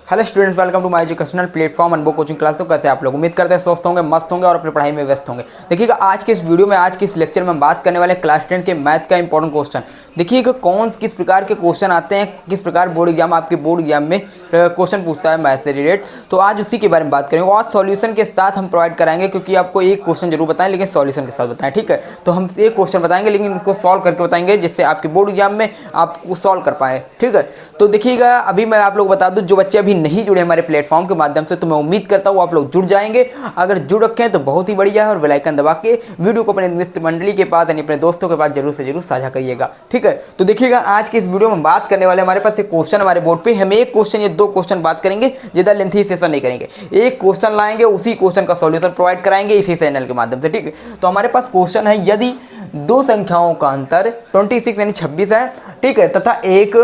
Hello students, welcome to my educational platform Anubhav coaching class. तो कैसे आप लोग, उम्मीद करते हैं स्वस्थ होंगे, मस्त होंगे और अपनी पढ़ाई में व्यस्त होंगे। देखिएगा आज के इस वीडियो में, आज के इस लेक्चर में हम बात करने वाले क्लास 10 के मैथ का इंपॉर्टेंट क्वेश्चन। देखिएगा किस प्रकार के क्वेश्चन आते हैं, किस प्रकार बोर्ड एग्जाम आपके बोर्ड एग्जाम में क्वेश्चन पूछता है मैथ से रिलेटेड। तो आज उसी के बारे में बात करेंगे। आज सॉल्यूशन के साथ हम प्रोवाइड कराएंगे, क्योंकि आपको एक क्वेश्चन जरूर बताएं लेकिन सॉल्यूशन के साथ बताएं, ठीक है। तो हम एक क्वेश्चन बताएंगे लेकिन इनको सॉल्व करके बताएंगे, जिससे आपके बोर्ड एग्जाम में आपको सॉल्व कर पाए, ठीक है। तो देखिएगा अभी मैं आप लोग बता दूं, जो बच्चे अभी नहीं जुड़े हमारे प्लेटफॉर्म के माध्यम से, तो मैं उम्मीद करता हूँ आप लोग जुड़ जाएंगे। अगर जुड़ रखे हैं तो बहुत ही बढ़िया है, और बेल आइकन दबा के वीडियो को अपने मित्र मंडली के पास यानी अपने दोस्तों के पास जरूर से जरूर साझा करिएगा, ठीक है। तो देखिएगा आज के इस वीडियो में बात करने वाले, हमारे पास एक क्वेश्चन हमारे बोर्ड पे, हम एक क्वेश्चन या दो क्वेश्चन बात करेंगे, ज़्यादा लेंथी सेशन नहीं करेंगे। एक क्वेश्चन लाएंगे, उसी क्वेश्चन का सॉल्यूशन प्रोवाइड कराएंगे इसी चैनल के माध्यम से, ठीक है। तो हमारे पास क्वेश्चन है, यदि दो संख्याओं का अंतर 26 यानी 26 है, ठीक है, तथा एक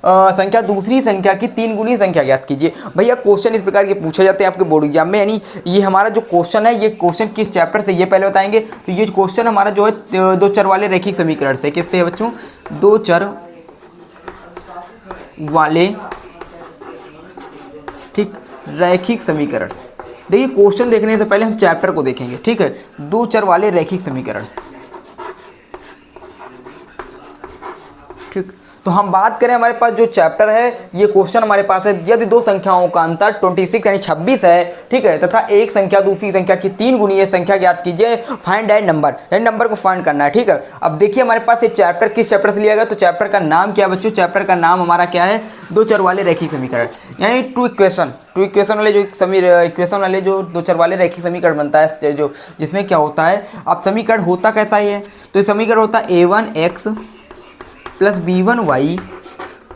संख्या दूसरी संख्या की 3 गुनी संख्या ज्ञात कीजिए। भैया क्वेश्चन इस प्रकार के पूछे जाते हैं आपके बोर्ड एग्जाम में। यानी ये हमारा जो क्वेश्चन है, ये क्वेश्चन किस चैप्टर से, ये पहले बताएंगे। तो ये क्वेश्चन हमारा जो है दो चर वाले रैखिक समीकरण से, किससे है बच्चों, दो चर वाले, ठीक, रैखिक समीकरण। देखिए क्वेश्चन देखने से पहले हम चैप्टर को देखेंगे, ठीक है। दो चर वाले रैखिक समीकरण, ठीक। तो हम बात करें, हमारे पास जो चैप्टर है, ये क्वेश्चन हमारे पास है, यदि दो संख्याओं का अंतर 26 यानी 26 है, ठीक है, तथा एक संख्या दूसरी संख्या की 3 गुनी है संख्या ज्ञात कीजिए। फाइंड दैट नंबर, यानी नंबर को फाइंड करना है, ठीक है। अब देखिए हमारे पास ये चैप्टर किस चैप्टर से लिया गया, तो चैप्टर का नाम क्या है बच्चों, चैप्टर का नाम हमारा क्या है, दो चर वाले रैखिक समीकरण, यानी टू इक्वेशन वाले इक्वेशन वाले जो दो चर वाले रैखिक समीकरण बनता है, जो जिसमें क्या होता है, अब समीकरण होता कैसा ही है, तो समीकरण होता है a1x plus b1y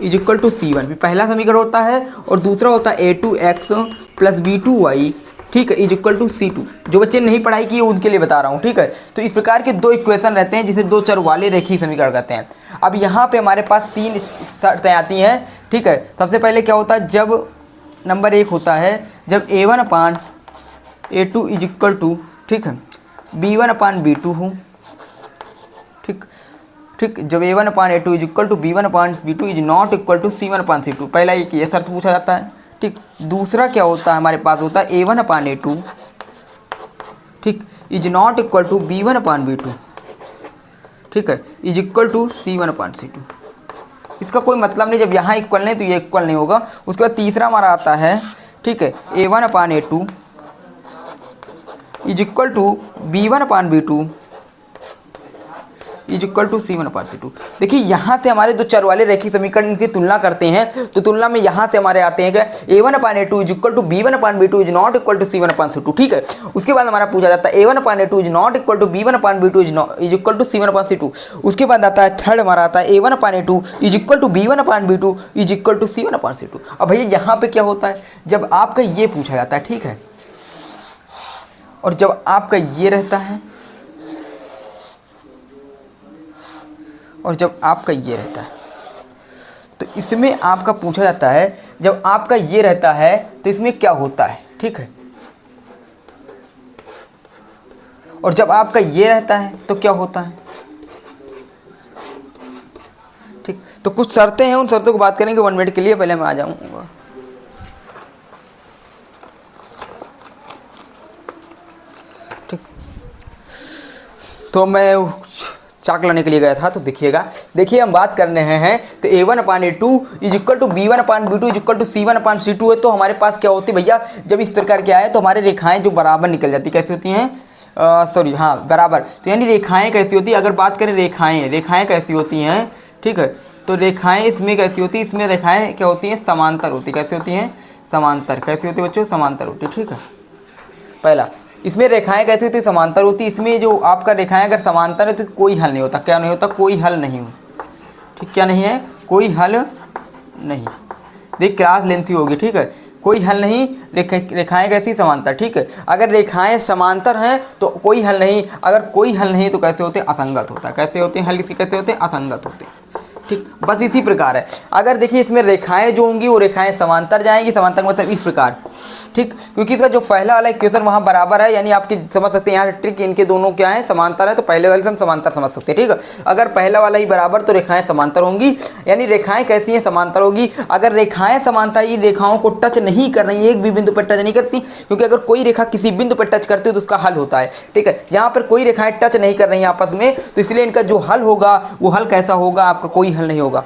is equal to c1, पहला समीकरण होता है, और दूसरा होता है a2x प्लस b2y, ठीक है, इज इक्वल टू c2। जो बच्चे नहीं पढ़ाई किए उनके लिए बता रहा हूँ, ठीक है। तो इस प्रकार के दो इक्वेशन रहते हैं, जिसे दो चर वाले रैखिक समीकरण कहते हैं। अब यहाँ पे हमारे पास 3 शर्तें आती हैं, ठीक है। सबसे पहले क्या होता है, जब नंबर 1 होता है, जब a1/a2 इज इक्वल टू, ठीक है, b1/b2 हो, ठीक, जब a1/a2 is equal to b1/b2 is not equal to c1/c2, पहला एक ये शर्त पूछा जाता है, ठीक। दूसरा क्या होता है, हमारे पास होता है a1/a2, ठीक, is not equal to b1/b2, ठीक है, इज इक्वल टू c1/c2। इसका कोई मतलब नहीं, जब यहाँ इक्वल नहीं तो ये इक्वल नहीं होगा। उसके बाद तीसरा हमारा आता है, ठीक है, a1/a2 is equal to b1/b2 is equal to c1/c2। देखिए यहाँ से हमारे दो चर वाले रैखिक समीकरण की तुलना करते हैं, तो तुलना में यहाँ से हमारे आते हैं क्या, a1/a2 is equal to b1/b2 is not equal to c1/c2, ठीक है। उसके बाद हमारा पूछा जाता है a1/a2 is not equal to b1/b2 is equal to c1/c2। उसके बाद आता है थर्ड हमारा आता है a1/a2 is equal to b1/b2 is equal to c1/c2। अब भैया यहाँ पे क्या होता है, जब आपका ये पूछा जाता है, ठीक है, और जब आपका ये रहता है, और जब आपका ये रहता है, तो इसमें आपका पूछा जाता है, जब आपका ये रहता है तो इसमें क्या होता है, ठीक है, और जब आपका ये रहता है तो क्या होता है, ठीक। तो कुछ शर्तें हैं, उन शर्तों को बात करेंगे 1 मिनट के लिए, पहले मैं आ जाऊंगा, ठीक। तो मैं चाक लाने के लिए गया था, तो देखिएगा, देखिए हम बात कर रहे हैं, तो a1/a2 is equal to b1/b2 is equal to c1/c2 है। तो हमारे पास क्या होती है भैया, जब इस प्रकार के आए तो हमारे रेखाएं जो बराबर निकल जाती, कैसी होती हैं, बराबर। तो यानी रेखाएं कैसी होती है, अगर बात करें रेखाएं कैसी होती हैं, ठीक है। तो रेखाएं इसमें कैसी होती है, इसमें रेखाएं क्या होती हैं, समांतर होती, कैसी होती हैं, समांतर, कैसी होती है बच्चों, समांतर होती, ठीक है। पहला, इसमें रेखाएं कैसी होती, समांतर होती। इसमें जो आपका रेखाएं अगर समांतर है तो कोई हल नहीं होता, क्या नहीं होता, कोई हल नहीं हो, ठीक, क्या नहीं है, कोई हल नहीं। देख क्लास लेंथी होगी, ठीक है, कोई हल नहीं, रेखाएं कैसी, समांतर, ठीक है। अगर रेखाएं समांतर हैं तो कोई हल नहीं, अगर कोई हल नहीं तो कैसे होते हैं, असंगत होता है। कैसे होते हैं हल, इसके कैसे होते हैं, असंगत होते हैं, ठीक। बस इसी प्रकार है। अगर देखिए इसमें रेखाएं जो होंगी वो रेखाएं समांतर जाएंगी, समांतर मतलब इस प्रकार, ठीक, क्योंकि इसका जो पहला वाला इक्वेशन वहाँ बराबर है, यानी आपकी समझ सकते हैं यहाँ ट्रिक, इनके दोनों क्या है, समांतर है, तो पहले वाले से हम समांतर समझ सकते हैं। ठीक है, अगर पहला वाला ही बराबर तो रेखाएं समांतर होंगी, यानी रेखाएं कैसी हैं, समांतर होगी। अगर रेखाएं समांतर ही रेखाओं को टच नहीं कर रही, एक भी बिंदु पर टच नहीं करती, क्योंकि अगर कोई रेखा किसी बिंदु पर टच करती है तो उसका हल होता है। ठीक है, यहाँ पर कोई रेखाएं टच नहीं कर रही हैं आपस में, तो इसलिए इनका जो हल होगा वो हल कैसा होगा, आपका कोई हल नहीं होगा।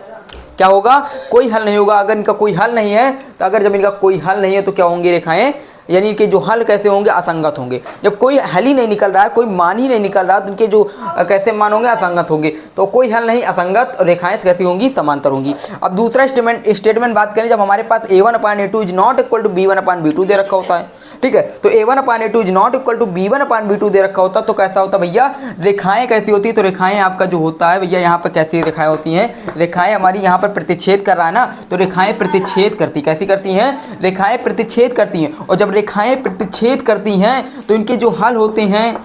क्या होगा, कोई हल नहीं होगा। अगर इनका कोई हल नहीं है तो अगर जब इनका कोई हल नहीं है तो क्या होंगी रेखाएं, यानी कि जो हल कैसे होंगे, असंगत होंगे। जब कोई हल ही नहीं निकल रहा है, कोई मान ही नहीं निकल रहा, तो इनके जो कैसे मान होंगे, असंगत होंगे। तो कोई हल नहीं, असंगत, रेखाएं कैसी होंगी, समांतर होंगी। अब दूसरा स्टेटमेंट बात करें, जब हमारे पास a1/a2 is not equal to b1/b2 दे रखा होता है। ठीक है, तो a1/a2 is not equal to b1/b2 दे रखा होता, तो कैसा होता भैया, रेखाएं कैसी होती है, तो रेखाएं आपका जो होता है भैया, यहाँ पर कैसी रेखाएं होती हैं, रेखाएं हमारी यहाँ पर प्रतिच्छेद कर रहा है ना, तो रेखाएं प्रतिच्छेद करती, कैसी करती हैं, रेखाएं प्रतिच्छेद करती हैं। और जब रेखाएं प्रतिच्छेद करती हैं तो इनके जो हल होते हैं,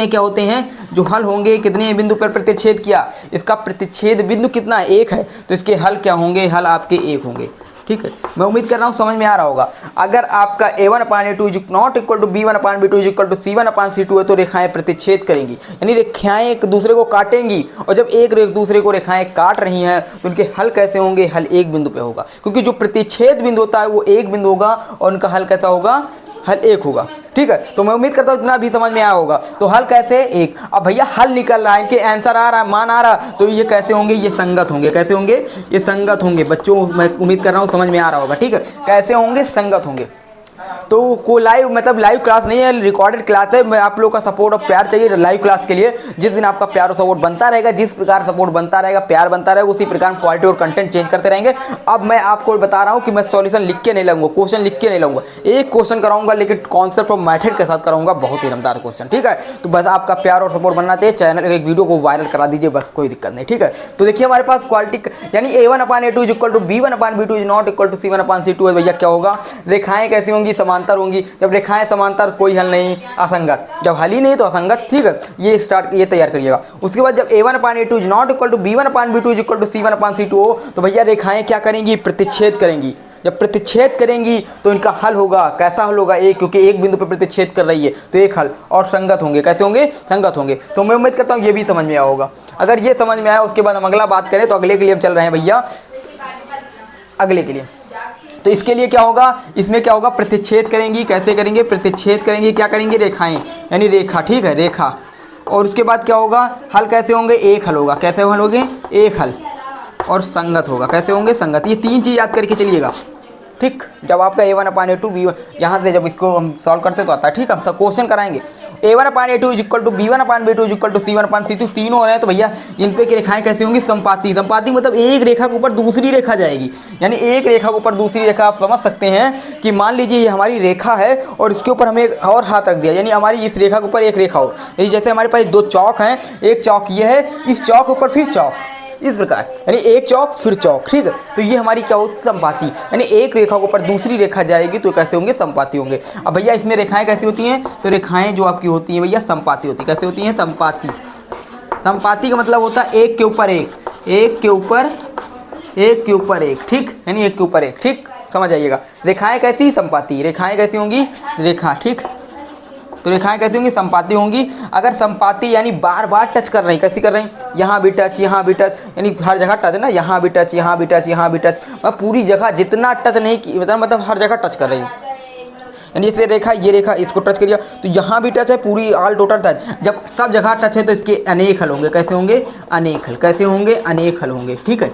क्या होते हैं, जो हल होंगे, कितने बिंदु पर प्रतिच्छेद किया, इसका प्रतिच्छेद बिंदु कितना है, एक है, तो इसके हल क्या होंगे, हल आपके एक होंगे। ठीक है, मैं उम्मीद कर रहा हूँ समझ में आ रहा होगा। अगर आपका a1/a2 is not equal to b1/b2 is equal to c1/c2 है तो रेखाएं प्रतिच्छेद करेंगी, यानी रेखाएं एक दूसरे को काटेंगी। और जब एक दूसरे को रेखाएं काट रही हैं तो उनके हल कैसे होंगे, हल एक बिंदु पे होगा, क्योंकि जो प्रतिच्छेद बिंदु होता है वो एक बिंदु होगा और उनका हल कैसा होगा, हल एक होगा। ठीक है, तो मैं उम्मीद करता हूँ इतना भी समझ में आया होगा। तो हल कैसे, एक। अब भैया हल निकल रहा है, इनके आंसर आ रहा है, मान आ रहा, तो ये कैसे होंगे, ये संगत होंगे। कैसे होंगे, ये संगत होंगे। बच्चों मैं उम्मीद कर रहा हूँ समझ में आ रहा होगा। ठीक है, कैसे होंगे, संगत होंगे। तो को लाइव मतलब लाइव क्लास नहीं है, रिकॉर्डेड क्लास है। मैं आप लोग का सपोर्ट और प्यार चाहिए लाइव क्लास के लिए। जिस दिन आपका प्यार और सपोर्ट बनता रहेगा, जिस प्रकार सपोर्ट बनता रहेगा, प्यार बनता रहेगा, उसी प्रकार क्वालिटी और कंटेंट चेंज करते रहेंगे। अब मैं आपको बता रहा हूँ कि मैं सॉल्यूशन लिख के नहीं लाऊंगा, क्वेश्चन लिख के नहीं लाऊंगा, एक क्वेश्चन कराऊंगा लेकिन कॉन्सेप्ट और मेथड के साथ कराऊंगा, बहुत ही दमदार क्वेश्चन। ठीक है, तो बस आपका प्यार और सपोर्ट बनना चाहिए। चैनल एक वीडियो को वायरल करा दीजिए, बस कोई दिक्कत नहीं। ठीक है, तो देखिए हमारे पास क्वालिटी यानी a1/a2 is equal to b1/b2 is not equal to c1/c2 है। भैया क्या होगा, रेखाएं कैसी होंगी, समांतर होंगी। जब रेखाएं समांतर, कोई हल नहीं, असंगत। जब हल ही नहीं तो असंगत। ठीक है, ये तैयार करिएगा। उसके बाद जब a1/a2 is not equal to b1/b2 is equal to c1/c2 हो तो भैया रेखाएं क्या करेंगी, प्रतिच्छेद करेंगी। जब प्रतिच्छेद करेंगी तो इनका हल होगा, कैसा हल होगा, एक, क्योंकि एक बिंदु पर प्रतिच्छेद कर रही है तो एक हल। और संगत होंगे, कैसे होंगे, संगत होंगे। तो मैं उम्मीद करता हूँ ये भी समझ में आया होगा। अगर ये समझ में आया, उसके बाद हम अगला बात करें, तो अगले के लिए हम चल रहे हैं भैया, अगले के लिए। तो इसके लिए क्या होगा, इसमें क्या होगा, प्रतिच्छेद करेंगी। कैसे करेंगे, प्रतिच्छेद करेंगी, क्या करेंगी, रेखाएं, यानी रेखा। ठीक है, रेखा। और उसके बाद क्या होगा, हल कैसे होंगे, एक हल होगा। कैसे हल होंगे, एक हल। और संगत होगा। कैसे होंगे, संगत। ये तीन चीज़ याद करके चलिएगा। ठीक, जब आपका a1/a2 b1 यहाँ से जब इसको हम सॉल्व करते तो आता है। ठीक, हम सब क्वेश्चन कराएंगे। a1/a2 is equal to b1/b2 is equal to c1/c2 तीनों हो रहे हैं, तो भैया इन पे की रेखाएं कैसी होंगी, संपाती। संपाती मतलब एक रेखा के ऊपर दूसरी रेखा जाएगी, यानी एक रेखा के ऊपर दूसरी रेखा। आप समझ सकते हैं कि मान लीजिए ये हमारी रेखा है और इसके ऊपर हमने एक और हाथ रख दिया, यानी हमारी इस रेखा के ऊपर एक रेखा हो। जैसे हमारे पास दो चौक हैं, एक चौक ये है, इस चौक के ऊपर फिर चौक, इस प्रकार, यानी एक चौक फिर चौक। ठीक है, तो ये हमारी क्या होती है, संपाती। यानी एक रेखा के ऊपर दूसरी रेखा जाएगी तो कैसे होंगे, संपाती होंगे। अब भैया इसमें रेखाएं कैसी होती हैं, तो रेखाएं जो आपकी होती हैं भैया संपाती होती है। कैसे होती हैं, संपाती। संपाती का मतलब होता है एक के ऊपर एक, एक के ऊपर एक के ऊपर एक। ठीक, यानी एक के ऊपर एक। ठीक, समझ आइएगा। रेखाएं कैसी, संपाती। रेखाएं कैसी होंगी, रेखा। ठीक, तो रेखाएं कैसी होंगी, संपाती होंगी। अगर संपाती यानी बार बार टच कर रही, कैसी कर रही, यहाँ भी टच, यहाँ भी टच, यानी हर जगह टच है ना, यहाँ भी टच, यहाँ भी टच, यहाँ भी टच, पूरी जगह जितना टच नहीं की, मतलब हर जगह टच कर रही है। यानी जैसे रेखा, ये रेखा इसको टच करिए तो यहाँ भी टच है, पूरी ऑल टोटल टच। जब सब जगह टच है तो इसके अनेक हल होंगे। कैसे होंगे, अनेक हल। कैसे होंगे, अनेक हल होंगे। ठीक है,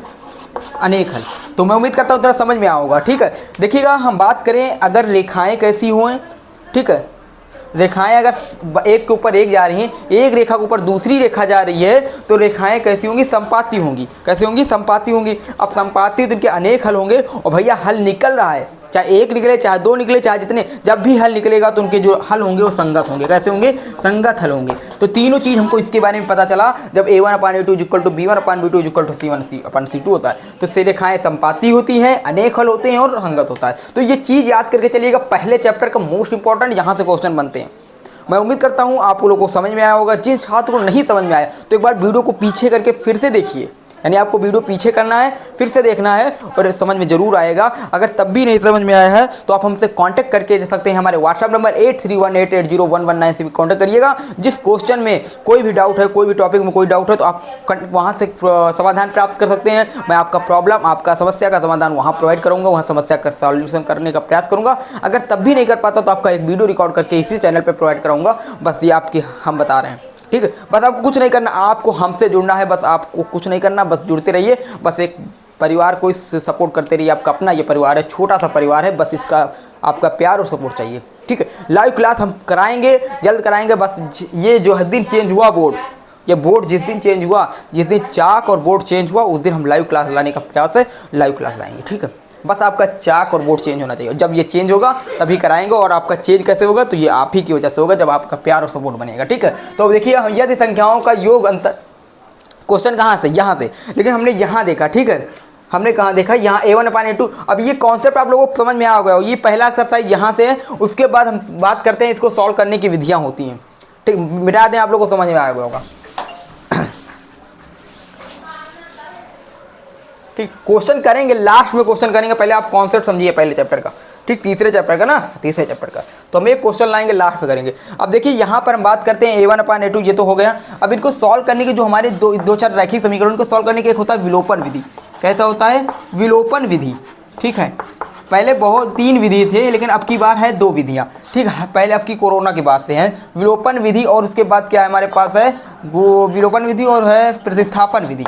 अनेक हल। तो मैं उम्मीद करता हूँ थोड़ा समझ में आया होगा। ठीक है, देखिएगा हम बात करें अगर रेखाएं कैसी हों। ठीक है, रेखाएं अगर एक के ऊपर एक जा रही हैं, एक रेखा के ऊपर दूसरी रेखा जा रही है तो रेखाएं कैसी होंगी, संपाती होंगी। कैसी होंगी, संपाती होंगी। अब संपाती तो इनके अनेक हल होंगे। और भैया हल निकल रहा है, चाहे एक निकले, चाहे दो निकले, चाहे जितने, जब भी हल निकलेगा तो उनके जो हल होंगे वो संगत होंगे। कैसे होंगे, संगत हल होंगे। तो तीनों चीज़ हमको इसके बारे में पता चला जब a1/a2 is equal to b1/b2 is equal to c1/c2 होता है। तो से रेखाएं संपाती होती हैं, अनेक हल होते हैं और संगत होता है। तो ये चीज़ याद करके चलिएगा, पहले चैप्टर का मोस्ट इंपॉर्टेंट, यहाँ से क्वेश्चन बनते हैं। मैं उम्मीद करता हूँ आप लोगों को समझ में आया होगा। जिन छात्र को नहीं समझ में आया तो एक बार वीडियो को पीछे करके फिर से देखिए, यानी आपको वीडियो पीछे करना है, फिर से देखना है और समझ में जरूर आएगा। अगर तब भी नहीं समझ में आया है तो आप हमसे कांटेक्ट करके दे सकते हैं। हमारे व्हाट्सएप नंबर 8318801119 से भी कांटेक्ट करिएगा। जिस क्वेश्चन में कोई भी डाउट है, कोई भी टॉपिक में कोई डाउट है तो आप वहाँ से समाधान प्राप्त कर सकते हैं। मैं आपका प्रॉब्लम, आपका समस्या का समाधान वहाँ प्रोवाइड करूँगा, वहाँ समस्या का सॉल्यूशन करने का प्रयास करूँगा। अगर तब भी नहीं कर पाता तो आपका एक वीडियो रिकॉर्ड करके इसी चैनल पर प्रोवाइड कराऊँगा। बस ये आपकी हम बता रहे हैं, ठीक है। बस आपको कुछ नहीं करना, आपको हमसे जुड़ना है, बस आपको कुछ नहीं करना, बस जुड़ते रहिए। बस एक परिवार को इस सपोर्ट करते रहिए। आपका अपना ये परिवार है, छोटा सा परिवार है, बस इसका आपका प्यार और सपोर्ट चाहिए, ठीक है। लाइव क्लास हम कराएंगे, जल्द कराएंगे। बस ये जो दिन चेंज हुआ बोर्ड, ये बोर्ड जिस दिन चेंज हुआ, जिस दिन चाक और बोर्ड चेंज हुआ, उस दिन हम लाइव क्लास लाने का प्रयास है, लाइव क्लास लाएंगे, ठीक है। बस आपका चाक और बोर्ड चेंज होना चाहिए। जब ये चेंज होगा तभी कराएंगे। और आपका चेंज कैसे होगा तो ये आप ही की वजह से होगा, जब आपका प्यार और सपोर्ट बनेगा, ठीक है। तो अब देखिए, यदि संख्याओं का योग अंतर, क्वेश्चन कहाँ से, यहाँ से, लेकिन हमने यहाँ देखा, ठीक है। हमने कहाँ देखा, यहाँ a1/a2। अब ये कॉन्सेप्ट आप लोगों को समझ में आ गया हो। ये पहला एक्सरसाइज यहाँ से है। उसके बाद हम बात करते हैं इसको सॉल्व करने की विधियाँ होती हैं, ठीक। मिटा दें, आप लोगों को समझ में आ गया होगा, ठीक। क्वेश्चन करेंगे, लास्ट में क्वेश्चन करेंगे। पहले आप कॉन्सेप्ट समझिए पहले चैप्टर का, ठीक। तीसरे चैप्टर का ना, तीसरे चैप्टर का तो हम एक क्वेश्चन लाएंगे, लास्ट में करेंगे। अब देखिए यहाँ पर हम बात करते हैं a1/a2, ये तो हो गया। अब इनको सॉल्व करने की जो हमारे दो चार रैखिक समीकरण, उनको सॉल्व करने के एक होता है विलोपन विधि। कैसा होता है, विलोपन विधि, ठीक है। पहले बहुत 3 विधि थे, लेकिन अब की बार है 2 विधियाँ, ठीक है। पहले अब की कोरोना के बाद से है विलोपन विधि, और उसके बाद क्या है हमारे पास है वो विलोपन विधि और है प्रतिस्थापन विधि।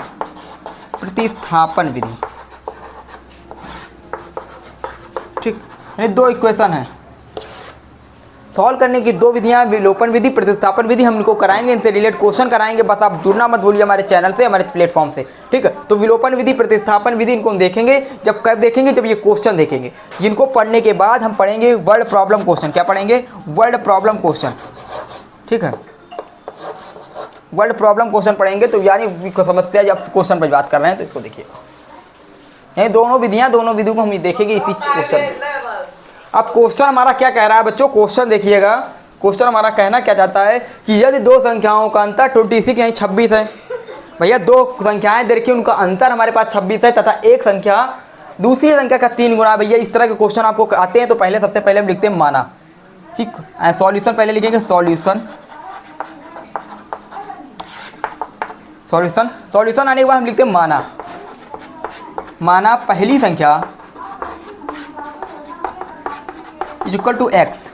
प्रतिस्थापन विधि, ठीक। ये 2 इक्वेशन है, सॉल्व करने की 2 विधियां, विलोपन विधि, प्रतिस्थापन विधि। हम इनको कराएंगे, इनसे रिलेटेड क्वेश्चन कराएंगे। बस आप जुड़ना मत भूलिए हमारे चैनल से, हमारे प्लेटफॉर्म से, ठीक है। तो विलोपन विधि, प्रतिस्थापन विधि, इनको हम देखेंगे। जब कब देखेंगे, जब ये क्वेश्चन देखेंगे। जिनको पढ़ने के बाद हम पढ़ेंगे वर्ड प्रॉब्लम क्वेश्चन। क्या पढ़ेंगे, वर्ड प्रॉब्लम क्वेश्चन, ठीक है। वर्ड प्रॉब्लम क्वेश्चन पढ़ेंगे, तो यानी समस्या जब क्वेश्चन पर बात कर रहे हैं तो इसको देखिए। ये दोनों विधियां, दोनों विधियों को हम देखेंगे इसी क्वेश्चन। अब क्वेश्चन हमारा क्या कह रहा है बच्चों, क्वेश्चन देखिएगा। क्वेश्चन हमारा कहना क्या चाहता है कि यदि 2 संख्याओं का अंतर 26 यानी 26 है। भैया 2 संख्याएं देखिए, उनका अंतर हमारे पास 26 है, तथा एक संख्या दूसरी संख्या का 3 गुना। भैया इस तरह के क्वेश्चन आपको आते हैं तो पहले सबसे पहले हम लिखते हैं माना, ठीक। सॉल्यूशन पहले लिखेंगे, सॉल्यूशन, सॉल्यूशन, सॉल्यूशन आने के बाद हम लिखते हैं माना। माना पहली संख्या इक्वल टू एक्स।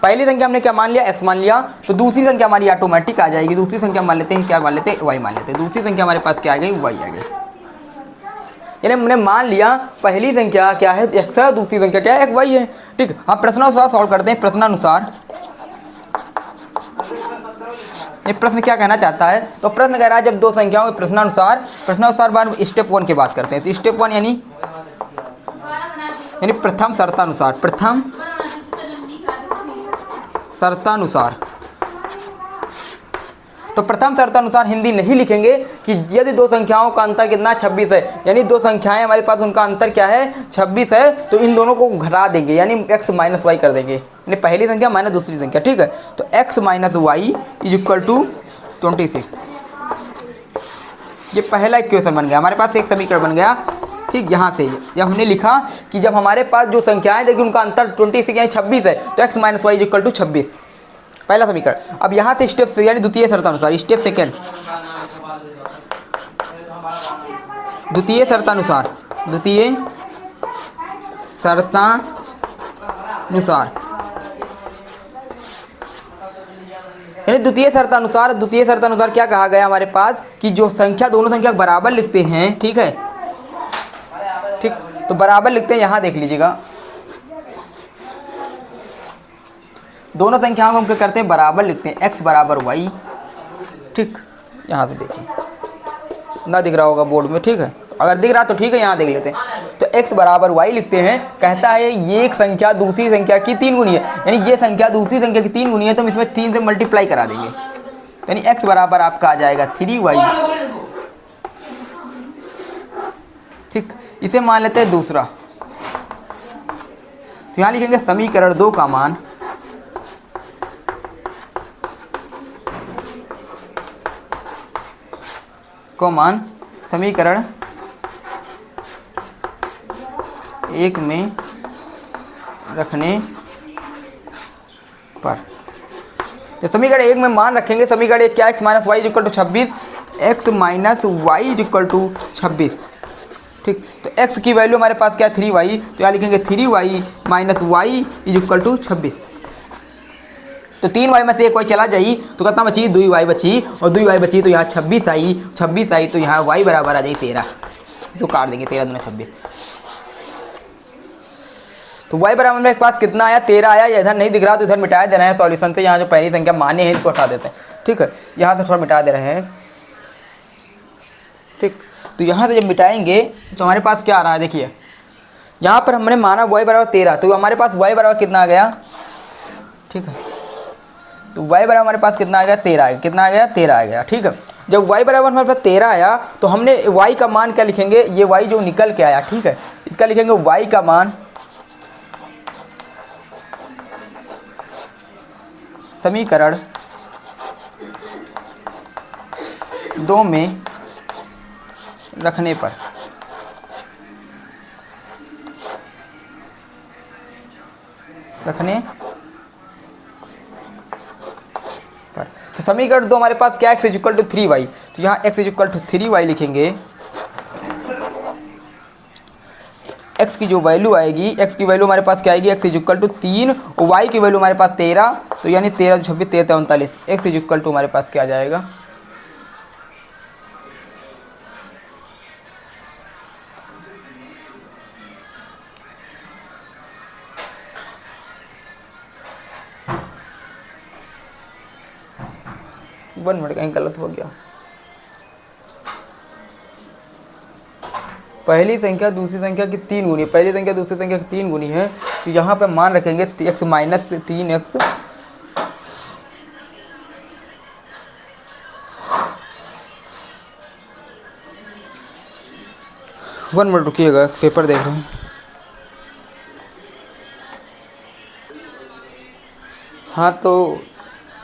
पहली संख्या हमने क्या मान लिया, x मान लिया, तो दूसरी संख्या हमारी ऑटोमेटिक आ जाएगी। दूसरी संख्या मान लेते हैं, क्या मान लेते हैं, y मान लेते हैं। दूसरी संख्या हमारे पास क्या आ गई, y आ गई। यानी हमने मान लिया पहली संख्या क्या है, x है, दूसरी संख्या क्या है, y है, ठीक। हम प्रश्नानुसार सॉल्व करते हैं। प्रश्नानुसार ये प्रश्न क्या कहना चाहता है, तो प्रश्न कह रहा है जब 2 संख्याओं के प्रश्नानुसार बार स्टेप 1 की बात करते हैं। तो स्टेप 1 यानी प्रथम शर्तानुसार, प्रथम शर्तानुसार। तो प्रथम शर्तानुसार हिंदी नहीं लिखेंगे कि यदि 2 संख्याओं का अंतर कितना 26 है, यानी 2 संख्याएं हमारे पास, उनका अंतर क्या है 26 है, तो इन दोनों को घटा देंगे, यानी x माइनस वाई कर देंगे। यानी पहली संख्या माइनस दूसरी संख्या, ठीक है। तो x minus y is equal to 26। ये पहला इक्वेशन बन गया हमारे पास, एक समीकरण बन गया, ठीक। यहाँ से जब हमने लिखा कि जब हमारे पास जो संख्याएं देखिए उनका अंतर 26 यानी 26 है, तो x minus y is equal to 26, पहला समीकरण। अब यहाँ से स्टेप से यानी द्वितीय शर्तानुसार, स्टेप सेकेंड, द्वितीय शर्तानुसार, द्वितीय शर्तानुसार, यानी द्वितीय शर्तानुसार क्या कहा गया हमारे पास कि जो संख्या, दोनों संख्या बराबर लिखते हैं, ठीक है, ठीक। तो बराबर लिखते हैं, यहाँ देख लीजिएगा, दोनों संख्याओं को हम क्या करते हैं, बराबर लिखते हैं, x बराबर y, ठीक। यहाँ से देखिए, ना दिख रहा होगा बोर्ड में, ठीक है। अगर दिख रहा तो ठीक है, यहाँ देख लेते हैं। तो x बराबर y लिखते हैं। कहता है ये एक संख्या दूसरी संख्या की 3 गुनी है, यानी ये संख्या दूसरी संख्या की 3 गुनी है, तो हम इसमें 3 से मल्टीप्लाई करा देंगे, यानी x बराबर आपका आ जाएगा 3y, ठीक। इसे मान लेते हैं दूसरा। तो यहाँ लिखेंगे समीकरण 2 का मान समीकरण 1 में रखने पर, तो समीकरण 1 में मान रखेंगे समीकरण 1 क्या, x minus y equal to 26, x minus y equal to 26, ठीक। तो x की वैल्यू हमारे पास क्या है 3y, तो यहाँ लिखेंगे 3y minus y is equal to 26। तो 3y में से एक y चला जाई तो कितना बची, 2y बची, और 2y बची तो यहाँ 26 आई, 26 आई तो यहाँ y बराबर आ जाए 13, तो काट देंगे 13 दूना 26। तो y बराबर मेरे पास कितना आया 13 आया, ये इधर नहीं दिख रहा तो इधर मिटा दे रहे हैं सॉल्यूशन से, यहाँ जो पहली संख्या माने हैं इसको हटा देते हैं, ठीक है, यहाँ से थोड़ा मिटा दे रहे हैं, ठीक। तो यहाँ से जब मिटाएंगे तो हमारे पास क्या आ रहा है, देखिए यहाँ पर हमने माना y बराबर 13, तो हमारे पास y बराबर कितना आ गया, ठीक है। तो y बराबर हमारे पास कितना आ गया 13 है, कितना आ गया 13 आ गया, ठीक है। जब y बराबर हमारे पास 13 आया तो हमने y का मान क्या लिखेंगे, ये y जो निकल के आया, ठीक है, इसका लिखेंगे y का मान समीकरण 2 में रखने पर, तो समीकरण 2 हमारे पास क्या, x is equal to 3y, तो यहाँ x is equal to 3y लिखेंगे। x की जो वैल्यू आएगी, x की वैल्यू हमारे पास क्या आएगी, x इज इक्वल टू 3 और y की वैल्यू हमारे पास 13, तो यानी 13 26 13 39, x इज इक्वल टू हमारे पास क्या आ जाएगा, वन मिनट कहीं गलत हो गया, पहली संख्या दूसरी संख्या की 3 गुनी, पहली संख्या दूसरी संख्या की 3 गुनी है, तो यहाँ पे मान रखेंगे x minus 3x, one minute रुकिएगा पेपर देख रहे हैं, हाँ तो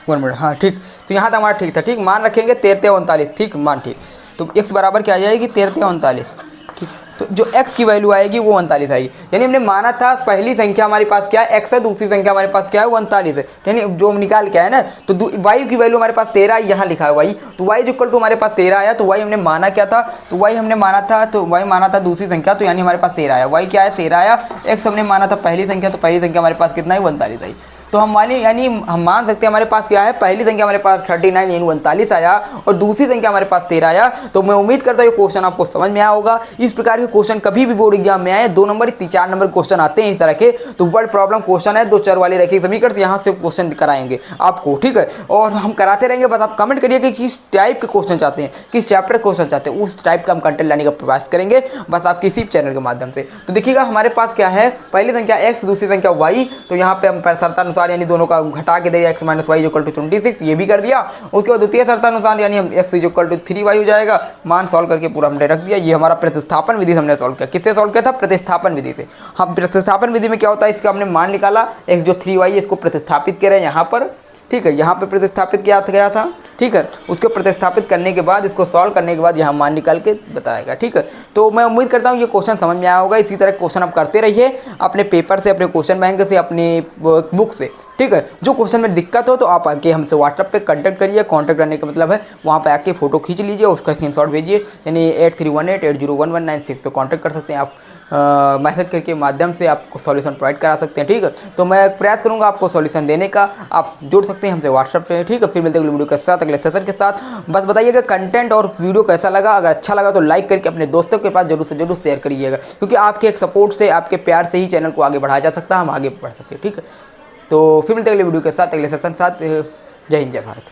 1 मिनट, हाँ ठीक। तो यहाँ तक हमारा ठीक था, ठीक, मान रखेंगे 13 39, ठीक, मान ठीक। तो x बराबर क्या आ जाएगी 13 39, ठीक। तो जो x की वैल्यू आएगी वो 39 आएगी, यानी हमने माना था पहली संख्या हमारे पास क्या है x है, दूसरी संख्या हमारे पास क्या है 39 है, यानी जो हम निकाल के आए ना, तो y की वैल्यू हमारे पास 13 यहाँ लिखा है y, तो y इक्वल टू हमारे पास 13 आया, तो y हमने माना क्या था, तो y हमने माना था, तो y माना था दूसरी संख्या, तो यानी हमारे पास 13 आया, y क्या है 13 आया, x हमने माना था पहली संख्या, तो पहली संख्या हमारे पास कितना है 39 आई। तो हम माने यानी हम मान सकते हैं हमारे पास क्या है, पहली संख्या हमारे पास 39 यानी 39 आया और दूसरी संख्या हमारे पास 13 आया। तो मैं उम्मीद करता हूँ ये क्वेश्चन आपको समझ में आया होगा। इस प्रकार के क्वेश्चन कभी भी बोर्ड एग्जाम में आए 2 नंबर 4 नंबर क्वेश्चन आते हैं इस तरह के, तो वर्ड प्रॉब्लम क्वेश्चन है 2 चर वाले रखिए समीकरण से, यहाँ से क्वेश्चन कराएंगे आपको, ठीक है। और हम कराते रहेंगे, बस आप कमेंट करिए कि किस टाइप के क्वेश्चन चाहते हैं, किस चैप्टर क्वेश्चन चाहते हैं, उस टाइप का हम कंटेंट लाने का प्रयास करेंगे बस आप किसी चैनल के माध्यम से। तो देखिएगा हमारे पास क्या है, पहली संख्या x दूसरी संख्या y, तो यहाँ पे हम शर्तानुसार यानी दोनों का घटा के देगा x minus y equal to 26, ये भी कर दिया। उसके बाद द्वितीय शर्तानुसार यानी हम x इक्वल टू 3y हो जाएगा, मान सॉल्व करके पूरा हमने रख दिया। ये हमारा प्रतिस्थापन विधि हमने सॉल्व किया, किससे सॉल्व किया था, प्रतिस्थापन विधि से। हम प्रतिस्थापन विधि में क्या होता है, इसका हमने मान निकाला, x जो 3y इसको प्रतिस्थापित करें यहाँ पर, ठीक है, यहाँ पे प्रतिस्थापित किया गया था, ठीक है। उसको प्रतिस्थापित करने के बाद इसको सॉल्व करने के बाद यहाँ मान निकाल के बताएगा, ठीक है। तो मैं उम्मीद करता हूँ ये क्वेश्चन समझ में आया होगा। इसी तरह क्वेश्चन आप करते रहिए अपने पेपर से, अपने क्वेश्चन बैंक से, अपनी बुक से, ठीक है। जो क्वेश्चन में दिक्कत हो तो आप आके हमसे व्हाट्सएप पे कांटेक्ट करिए। कांटेक्ट करने का मतलब है वहाँ पे आके फोटो खींच लीजिए, उसका स्क्रीनशॉट भेजिए, यानी 8318801196 पे कांटेक्ट कर सकते हैं आप। मैसेज करके माध्यम से आपको सॉल्यूशन प्रोवाइड करा सकते हैं, ठीक है। तो मैं प्रयास करूंगा आपको सॉल्यूशन देने का, आप जुड़ सकते हैं हमसे व्हाट्सएप पे, ठीक है। फिर मिलते हैं अगले वीडियो के साथ, अगले सेशन के साथ। बस बताइएगा कंटेंट और वीडियो कैसा लगा, अगर अच्छा लगा तो लाइक करके अपने दोस्तों के पास जरूर से जरूर शेयर करिएगा, क्योंकि आपके एक सपोर्ट से, आपके प्यार से ही चैनल को आगे बढ़ाया जा सकता है, हम आगे बढ़ सकते हैं, ठीक है। तो फिर मिलते हैं अगले वीडियो के साथ, अगले सेशन के साथ। जय हिंद, जय भारत।